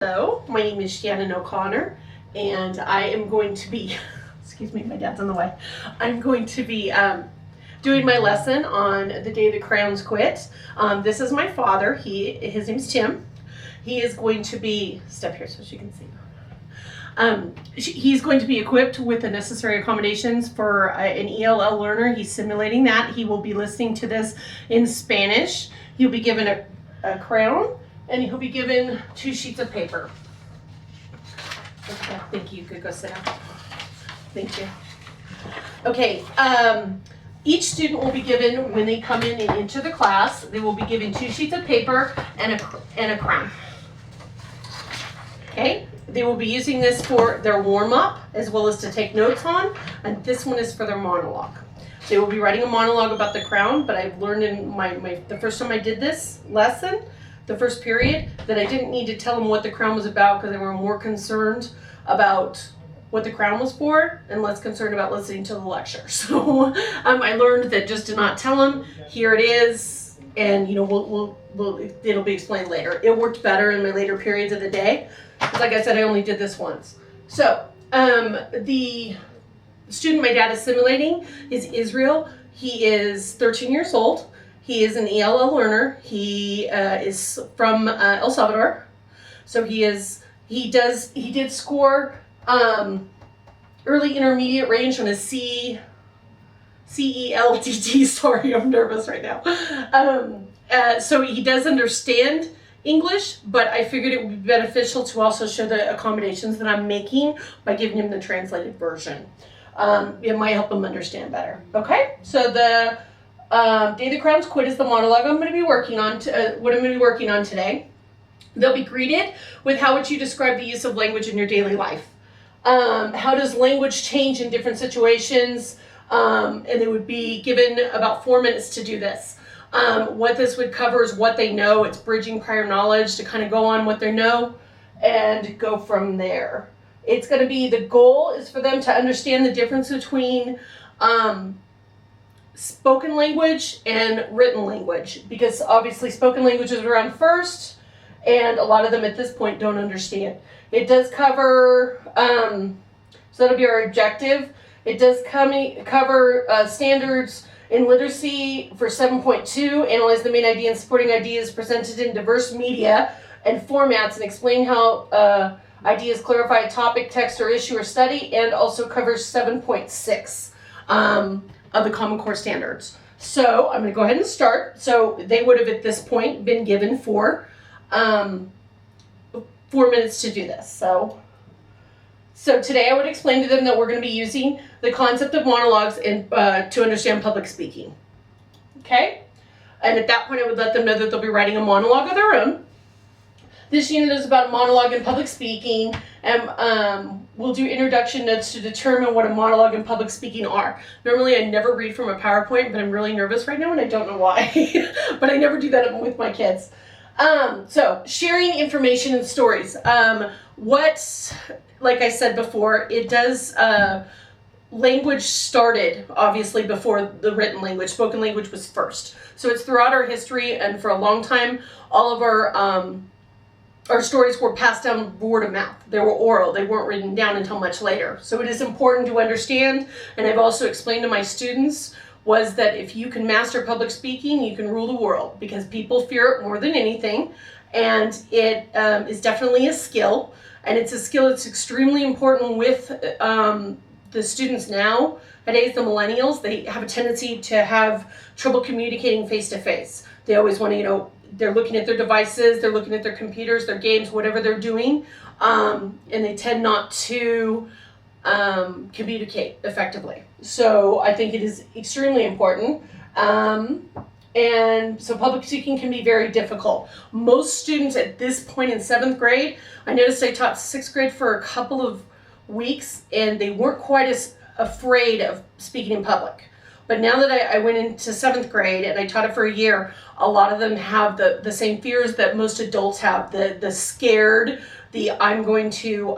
Hello, my name is Shannon O'Connor, and I am going to be, excuse me, my dad's on the way. I'm going to be doing my lesson on the day the crowns quit. This is my father. His name's Tim. He is going to be, step here so she can see. He's going to be equipped with the necessary accommodations for an ELL learner. He's simulating that. He will be listening to this in Spanish. He'll be given a crayon, and he'll be given 2 sheets of paper. Okay, thank you. You could go sit down. Thank you. Okay, each student will be given, when they come in and enter the class, they will be given 2 sheets of paper and a crayon. Okay, they will be using this for their warm-up as well as to take notes on, and this one is for their monologue. They will be writing a monologue about the crown, but I've learned in the first time I did this lesson, the first period, that I didn't need to tell them what the crown was about because they were more concerned about what the crown was for and less concerned about listening to the lecture. So I learned that just to not tell them, here it is, and it'll be explained later. It worked better in my later periods of the day. Like I said, I only did this once. So the student my dad is simulating is Israel. He is 13 years old. He is an ELL learner. He is from El Salvador. So he did score early intermediate range on a CELTT. Sorry, I'm nervous right now. So he does understand English, but I figured it would be beneficial to also show the accommodations that I'm making by giving him the translated version. It might help him understand better. Okay, so the Day the Crowns Quit is the monologue I'm going to be working on. What I'm going to be working on today. They'll be greeted with how would you describe the use of language in your daily life. How does language change in different situations? And they would be given about 4 minutes to do this. What this would cover is what they know. It's bridging prior knowledge to kind of go on what they know and go from there. It's going to be, the goal is for them to understand the difference between spoken language and written language, because obviously spoken language is around first, and a lot of them at this point don't understand. It does cover, so that'll be our objective. It does cover standards in literacy for 7.2, analyze the main idea and supporting ideas presented in diverse media and formats and explain how ideas clarify a topic, text, or issue or study, and also covers 7.6 of the Common Core standards. So I'm going to go ahead and start. So they would have at this point been given 4 minutes to do this. So today I would explain to them that we're going to be using the concept of monologues to understand public speaking. Okay? And at that point I would let them know that they'll be writing a monologue of their own. This unit is about a monologue in public speaking, and we'll do introduction notes to determine what a monologue in public speaking are. Normally I never read from a PowerPoint, but I'm really nervous right now and I don't know why. But I never do that with my kids. So sharing information and stories. Like I said before, it does, language started obviously before the written language. Spoken language was first. So it's throughout our history, and for a long time, all of our stories were passed down word of mouth. They were oral. They weren't written down until much later. So it is important to understand, and I've also explained to my students, was that if you can master public speaking, you can rule the world, because people fear it more than anything, and it is definitely a skill, and it's a skill that's extremely important with the students nowadays, the millennials. They have a tendency to have trouble communicating face-to-face. They always want to, they're looking at their devices, they're looking at their computers, their games, whatever they're doing, and they tend not to communicate effectively. So I think it is extremely important. And so public speaking can be very difficult. Most students at this point in 7th grade, I noticed I taught 6th grade for a couple of weeks, and they weren't quite as afraid of speaking in public. But now that I went into 7th grade and I taught it for a year, a lot of them have the same fears that most adults have. The scared, I'm going to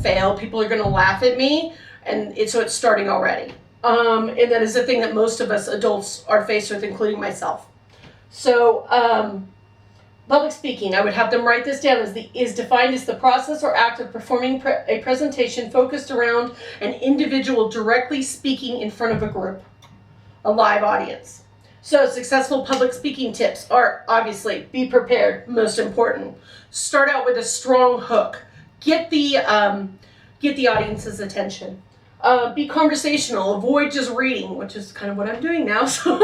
fail, people are going to laugh at me, and so it's starting already. And that is the thing that most of us adults are faced with, including myself. So Public speaking, I would have them write this down, is defined as the process or act of performing a presentation focused around an individual directly speaking in front of a group, a live audience. So successful public speaking tips are obviously be prepared, most important. Start out with a strong hook. Get the audience's attention. Be conversational. Avoid just reading, which is kind of what I'm doing now. So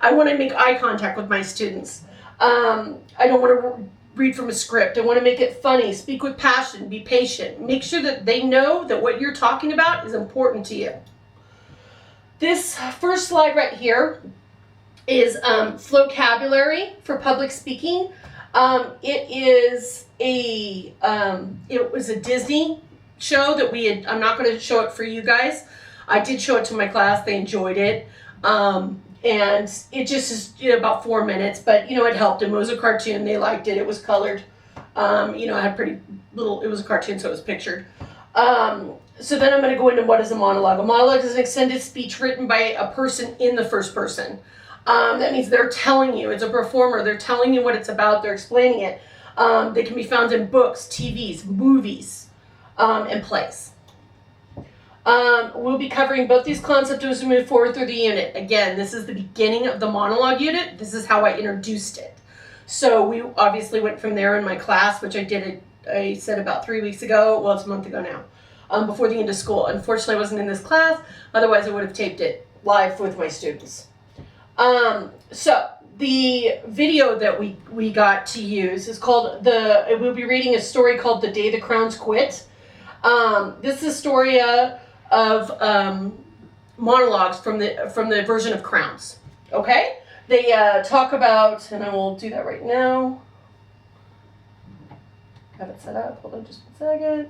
I want to make eye contact with my students. I don't want to read from a script. I want to make it funny. Speak with passion. Be patient. Make sure that they know that what you're talking about is important to you. This first slide right here is vocabulary for public speaking. It was a Disney show that we had. I'm not going to show it for you guys. I did show it to my class. They enjoyed it. And it just is about 4 minutes, but it helped them. It was a cartoon. They liked it. It was colored. It had pretty little, it was a cartoon, so it was pictured. So then I'm going to go into what is a monologue. A monologue is an extended speech written by a person in the first person. That means they're telling you, it's a performer, they're telling you what it's about, they're explaining it. They can be found in books, TVs, movies, and plays. We'll be covering both these concepts as we move forward through the unit. Again, this is the beginning of the monologue unit. This is how I introduced it. So we obviously went from there in my class, which I said about 3 weeks ago. Well, it's a month ago now, before the end of school. Unfortunately, I wasn't in this class. Otherwise, I would have taped it live with my students. So the video that we got to use is called we'll be reading a story called The Day the Crowns Quit. This is a story of monologues from the version of Crowns. Okay? They talk about, and I will do that right now. Have it set up. Hold on just a second.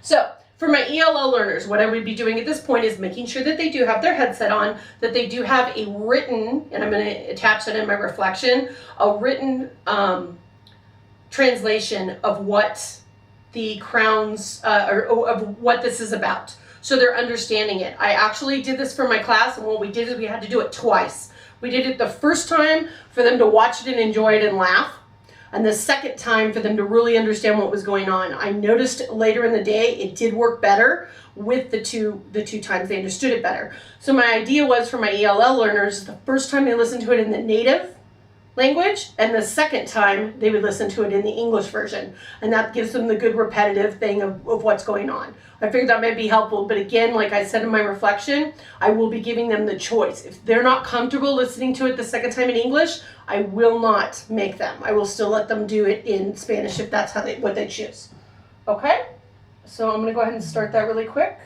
So, for my ELL learners, what I would be doing at this point is making sure that they do have their headset on, that they do have a written, and I'm going to attach that in my reflection, a written translation of what the Crowns, or of what this is about. So they're understanding it. I actually did this for my class, and what we did is we had to do it twice. We did it the first time for them to watch it and enjoy it and laugh, and the second time for them to really understand what was going on. I noticed later in the day it did work better with the two times they understood it better. So my idea was for my ELL learners, the first time they listened to it in the native language, and the second time they would listen to it in the English version, and that gives them the good repetitive thing of what's going on. I figured that might be helpful, but again, like I said in my reflection, I will be giving them the choice. If they're not comfortable listening to it the second time in English, I will not make them. I will still let them do it in Spanish if that's what they choose. Okay? So I'm going to go ahead and start that really quick.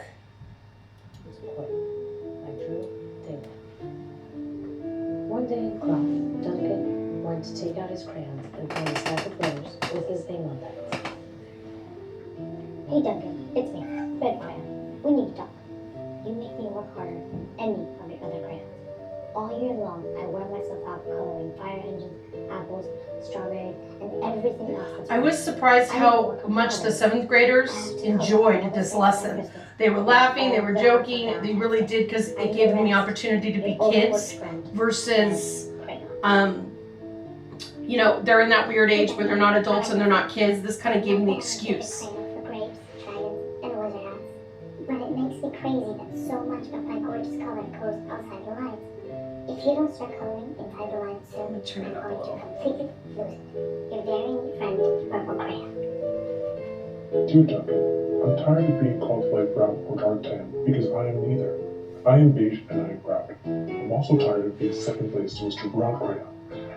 One day in class, Duncan went to take out his crayons and found a stack of letters with his name on them. Hey Duncan, it's me, Red Crayon. We need to talk. You make me work harder and me on the other crayons. All year long, I wear myself out coloring fire engines, apples, strawberries, and everything else. I was surprised how much the 7th graders enjoyed this lesson. They were laughing, they were joking, they really did, because it gave them the opportunity to be kids versus, they're in that weird age where they're not adults and they're not kids. This kind of gave them the excuse. For grapes, dragons, and wizard hats. But it makes me crazy that so much of my gorgeous color goes outside the lines. If you don't start coloring inside the lines soon, I'm going to completely lose it. Your very friend, Purple Crayon. Dear Duncan, I'm tired of being called light brown or dark tan because I am neither. I am beige and I am proud. I'm also tired of being second place to Mr. Brown Crayon.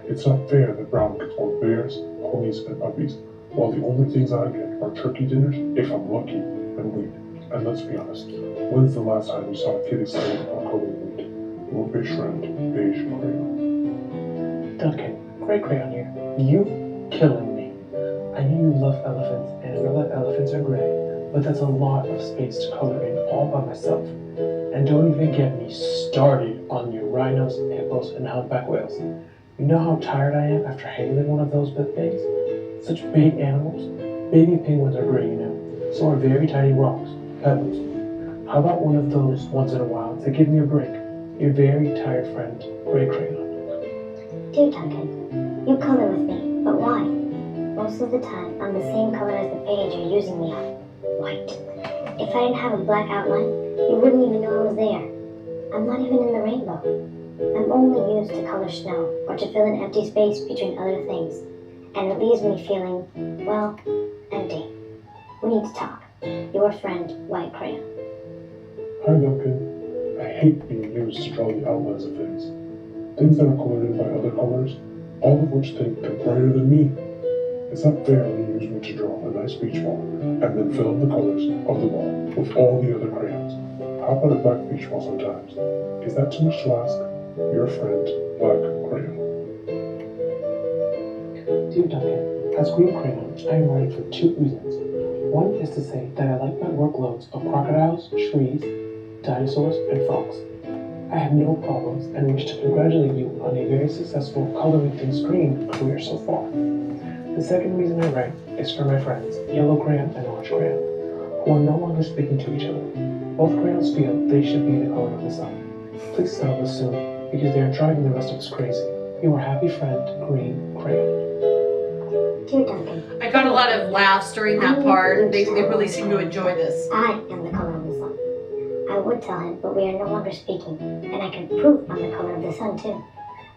It's not fair that Brown gets all bears, ponies, and puppies, while the only things I get are turkey dinners, if I'm lucky, and weed. And let's be honest, when's the last time you saw a kid excited about coloring weed? Your beige friend, Beige Crayon. Duncan, Gray Crayon here. You killing me. I know you love elephants, and I know that elephants are gray, but that's a lot of space to color in all by myself. And don't even get me started on your rhinos, hippos, and humpback whales. You know how tired I am after handling one of those big things? Such big animals. Baby penguins are gray, so are very tiny rocks, pebbles. How about one of those once in a while to give me a break? Your very tired friend, Gray Crayon. Dear Duncan, You color with me, but why? Most of the time, I'm the same color as the page you're using me on. White. If I didn't have a black outline, you wouldn't even know I was there. I'm not even in the rainbow. I'm only used to color snow or to fill an empty space between other things. And it leaves me feeling, well, empty. We need to talk. Your friend, White Crayon. Hi, Duncan. I hate being used to draw the outlines of things. Things that are colored in by other colors, all of which think they're brighter than me. It's not fair when you use me to draw a nice beach ball and then fill in the colors of the ball with all the other crayons. How about a black beach ball sometimes? Is that too much to ask? Your friend, Black Crayon. Dear Duncan, as Green Crayon, I am writing for 2 reasons. One is to say that I like my workloads of crocodiles, trees, dinosaurs, and frogs. I have no problems and wish to congratulate you on a very successful coloring things green career so far. The second reason I write is for my friends, Yellow Crayon and Orange Crayon, who are no longer speaking to each other. Both crayons feel they should be the color of the sun. Please settle this soon, because they are driving the rest of us crazy. Your happy friend, Green Crayon. Dear Duncan, I got a lot of laughs during that part. They really seem to enjoy this. I am the color of the sun. I would tell him, but we are no longer speaking, and I can prove I'm the color of the sun too.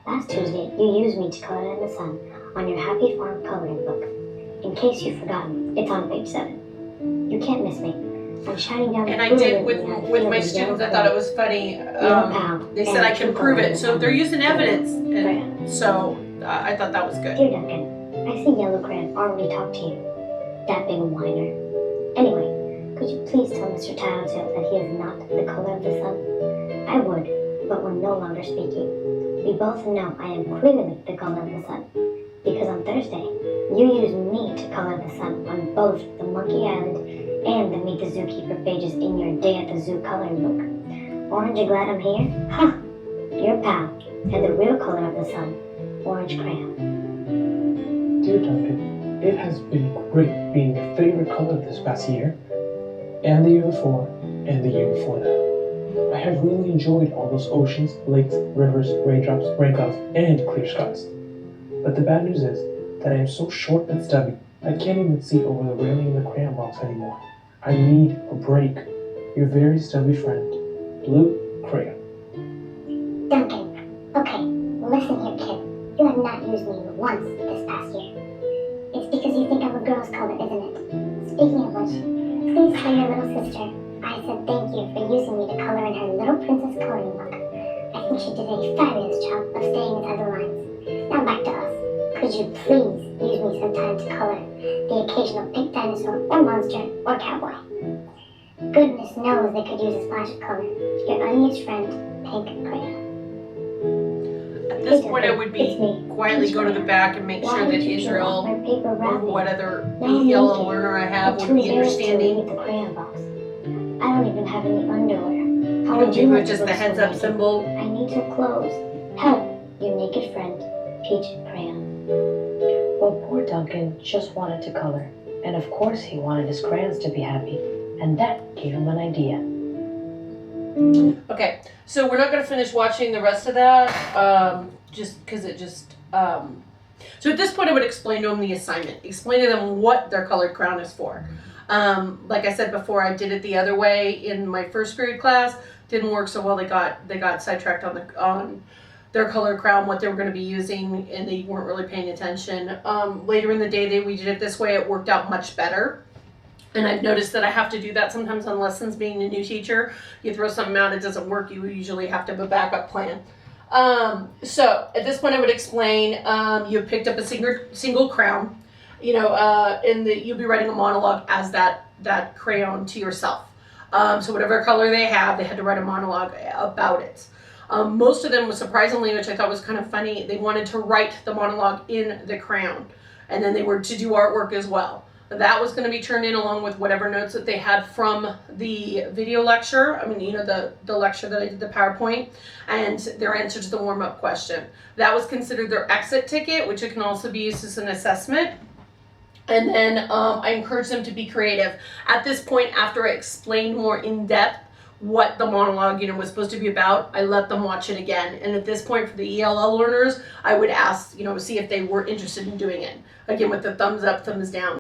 Last Tuesday, you used me to color in the sun on your Happy Farm coloring book. In case you've forgotten, it's on page 7. You can't miss me. I'm shining down And the I did brilliantly on a with field my of students. yellow I thought it clay. was funny. Yellow pal They said and I can true prove color it, of so the they're sun. using evidence, and Crayon. so I thought that was good. Dear Duncan, I see Yellow Crayon already talked to you. That big whiner. Anyway, could you please tell Mr. Tattletale that he is not the color of the sun? I would, but we're no longer speaking. We both know I am clearly the color of the sun, because on Thursday, you used me to color the sun on both the Monkey Island and the Meet the Zookeeper pages in your Day at the Zoo coloring book. Orange, you glad I'm here? Ha! Your pal, and the real color of the sun, Orange Crayon. Dear Duncan, it has been great being your favorite color this past year, and the year before, and the year before that. I have really enjoyed all those oceans, lakes, rivers, raindrops, rainbows, and clear skies. But the bad news is that I am so short and stubby, I can't even see over the railing in the crayon box anymore. I need a break. Your very stubby friend, Blue Crayon. Duncan, okay, listen here, kid. You have not used me once this past year. It's because you think I'm a girl's color, isn't it? Speaking of which, please tell your little sister I said thank you for using me to color in her Little Princess coloring book. I think she did a fabulous job of staying inside the lines. Now back to us. Could you please use me sometime to color the occasional pink dinosaur or monster or cowboy? Goodness knows they could use a splash of color. Your unused friend, Pink Crayon. At this point, I would be quietly go to the back and make sure that Israel or what other yellow learner I have would be understanding. The crayon box. I don't even have any underwear. You How know, would you maybe like with just to the go heads up swimming? symbol. I need your clothes. Help, you naked friend, Peach Crayon. Well, poor Duncan just wanted to color. And of course he wanted his crayons to be happy. And that gave him an idea. Okay, so we're not going to finish watching the rest of that, just because it just, so at this point I would explain to them the assignment, explain to them what their colored crown is for. Like I said before, I did it the other way in my first period class, didn't work so well, they got sidetracked on their colored crown, what they were going to be using, and they weren't really paying attention. Later in the day, we did it this way, it worked out much better. And I've noticed that I have to do that sometimes on lessons being a new teacher. You throw something out, it doesn't work, you usually have to have a backup plan. So at this point I would explain, you picked up a single crown, and you'll be writing a monologue as that crayon to yourself. So whatever color they had to write a monologue about it. Most of them, surprisingly, which I thought was kind of funny, they wanted to write the monologue in the crayon. And then they were to do artwork as well. That was going to be turned in along with whatever notes that they had from the video lecture. I mean, the lecture that I did, the PowerPoint, and their answer to the warm-up question. That was considered their exit ticket, which it can also be used as an assessment. And then I encouraged them to be creative. At this point, after I explained more in depth what the monologue, you know, was supposed to be about, I let them watch it again. And at this point, for the ELL learners, I would ask, you know, see if they were interested in doing it. Again, with the thumbs up, thumbs down.